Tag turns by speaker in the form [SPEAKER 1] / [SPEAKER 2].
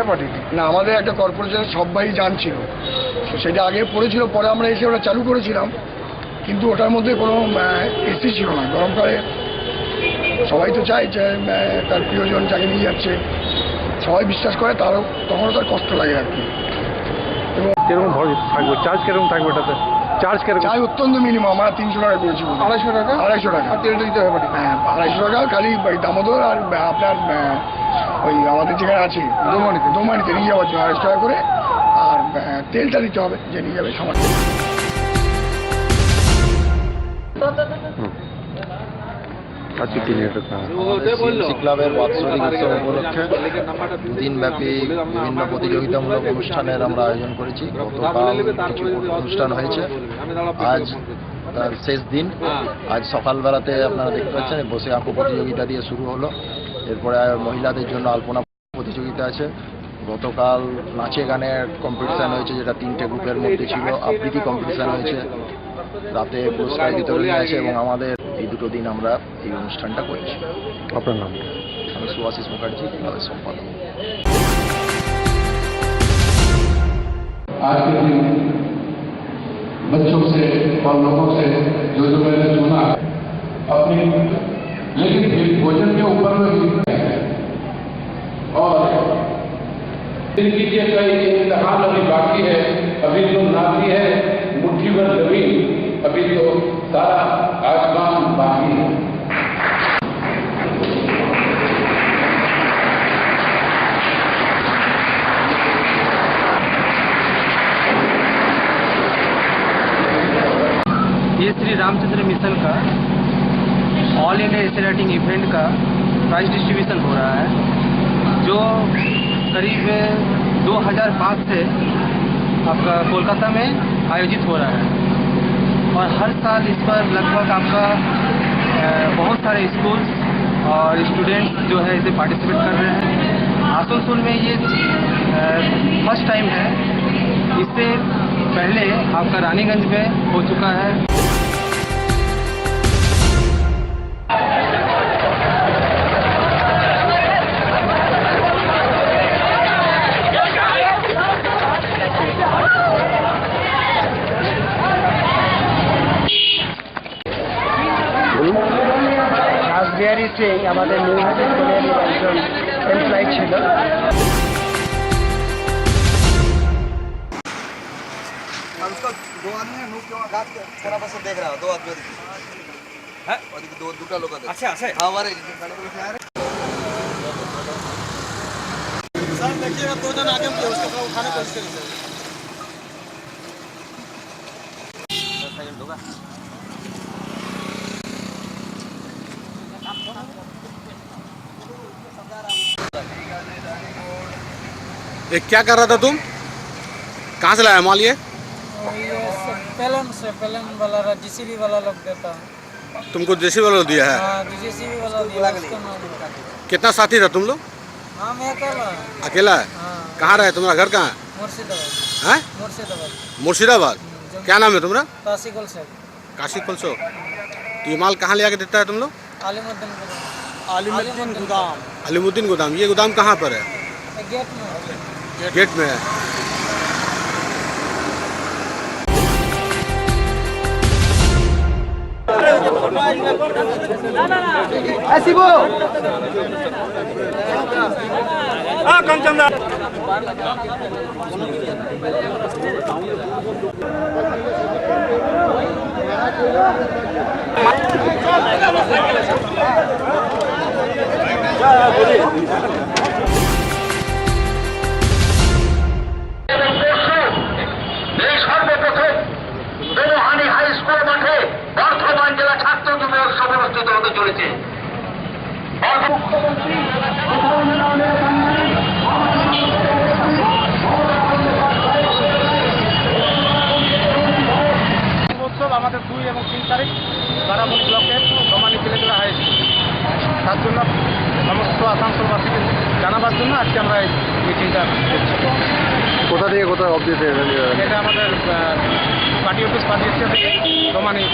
[SPEAKER 1] পাঠিয়েছি
[SPEAKER 2] না, আমাদের একটা কর্পোরেশনের সবাই জানছিল, সেটা আগে পড়েছিল, পরে আমরা এসে ওটা চালু করেছিলাম, কিন্তু ওটার মধ্যে কোনো এসি ছিল না। গরমকালে সবাই তো চায় যে তার প্রিয়জন যাকে নিয়ে যাচ্ছে, সবাই বিশ্বাস করে, তারও তখনও তার কষ্ট লাগে আর কি।
[SPEAKER 1] এবং কিরকম থাকবে চার্জ, কিরকম থাকবে এটাতে চার্জ কিরকম?
[SPEAKER 2] চাই অত্যন্ত মিনিমাম, আমরা 300 টাকা করেছি।
[SPEAKER 1] 250 টাকা?
[SPEAKER 2] 250 টাকা।
[SPEAKER 1] আর তেলটা দিতে হবে?
[SPEAKER 2] হ্যাঁ, 250 টাকা খালি দামোদর আর আপনার ওই আমাদের যেখানে আছে দোমানিতে নিয়ে যাওয়ার জন্য 250 টাকা করে, আর তেলটা দিতে হবে যে নিয়ে যাবে সামান্য।
[SPEAKER 1] আজকে কি নিয়ে
[SPEAKER 3] ক্লাবের বাৎসরিক উৎসব উপলক্ষে দুদিনব্যাপী বিভিন্ন প্রতিযোগিতামূলক অনুষ্ঠানের আমরা আয়োজন করেছি। গতকাল কিছু অনুষ্ঠান হয়েছে, আজ তার শেষ দিন। আজ সকালবেলাতে আপনারা দেখতে পাচ্ছেন বসে আঁকো প্রতিযোগিতা দিয়ে শুরু হলো, এরপরে মহিলাদের জন্য আলপনা প্রতিযোগিতা আছে। গতকাল নাচে গানের কম্পিটিশান হয়েছে, যেটা 3টে গ্রুপের মধ্যে ছিল। আবৃত্তি কম্পিটিশান হয়েছে, রাতে পুরস্কার বিতরণী আছে, এবং আমাদের এই দুটো দিন আমরা এই অনুষ্ঠানটা করেছি।
[SPEAKER 1] আপনার নাম?
[SPEAKER 3] আমি সুভাশিস মুখার্জি, ক্লাবের সম্পাদক।
[SPEAKER 4] आज के दिन बच्चों से और लोगों से जो मैंने सुना अपनी, लेकिन भोजन के ऊपर में भी और जिंदगी के कई इम्तिहान अभी बाकी है। अभी जो नाती है मुट्ठी भर जमीन, अभी तो सारा आसमान बाकी है।
[SPEAKER 5] ये श्री रामचंद्र मिशन का all India essay writing event का प्राइज डिस्ट्रीब्यूशन हो रहा है, जो करीब 2005 से आपका कोलकाता में आयोजित हो रहा है। और हर साल इस पर लगभग आपका बहुत सारे स्कूल और स्टूडेंट जो है इसे पार्टिसिपेट कर रहे हैं। आसनसोल में ये फर्स्ट टाइम है। इससे पहले आपका रानीगंज में हो चुका है। রাসবিহারী সিং আমাদের নিউ স্কুলের একজন এমপ্লয়ি ছিল।
[SPEAKER 6] दो आदमी मुंह क्यों घात थोड़ा बस देख रहा है, दो आदमी है और दो दूटा लोग अच्छा अच्छा हां हमारे गाड़ी को से आ रहे सर। देखिएगा दो जन आगे मुझे उसको उठाने की कोशिश करिए सर। सेकंड होगा
[SPEAKER 4] ये क्या कर रहा था तुम? कहाँ से लाया माल ये?
[SPEAKER 7] पेलन वाला जीसीबी वाला लोग देता है।
[SPEAKER 4] तुमको जेसीबी वाला दिया है?
[SPEAKER 7] हाँ, जीसीबी वाला दिया उसको नाम।
[SPEAKER 4] कितना साथी था तुम लोग?
[SPEAKER 7] हाँ, मैं अकेला।
[SPEAKER 4] अकेला है?
[SPEAKER 7] हाँ।
[SPEAKER 4] कहाँ रहे? तुम्हारा घर कहाँ है?
[SPEAKER 7] मुर्शिदाबाद।
[SPEAKER 4] हैं?
[SPEAKER 7] मुर्शिदाबाद।
[SPEAKER 4] मुर्शिदाबाद? क्या नाम है तुम्हारा?
[SPEAKER 7] काशी कुलसे।
[SPEAKER 4] काशी कुलसो। तो ये माल कहाँ ले आके देता है तुम लोग?
[SPEAKER 7] आलिमुद्दीन
[SPEAKER 4] गोदाम। अलीमुद्दीन गोदाम। ये गोदाम कहाँ पर है?
[SPEAKER 7] गेट में।
[SPEAKER 4] गेट में है।
[SPEAKER 6] ऐसी वो हां कंचन হাই স্কুল মাঠে বর্ধমান জেলা ছাত্র যুব উৎসব অনুষ্ঠিত হতে চলেছে। উৎসব আমাদের 2 এবং 3 তারিখ বারামুল ব্লকের দমানি ছেলেগুলো হাই স্কুল, তার জন্য সমস্ত আসানসোলবাসীকে জানাবার জন্য আজকে আমরা এই মিটিংটা করছি।
[SPEAKER 1] কোথা থেকে কোথায় অবধি?
[SPEAKER 6] এটা আমাদের পার্টি অফিস পার্টি থেকে দমানি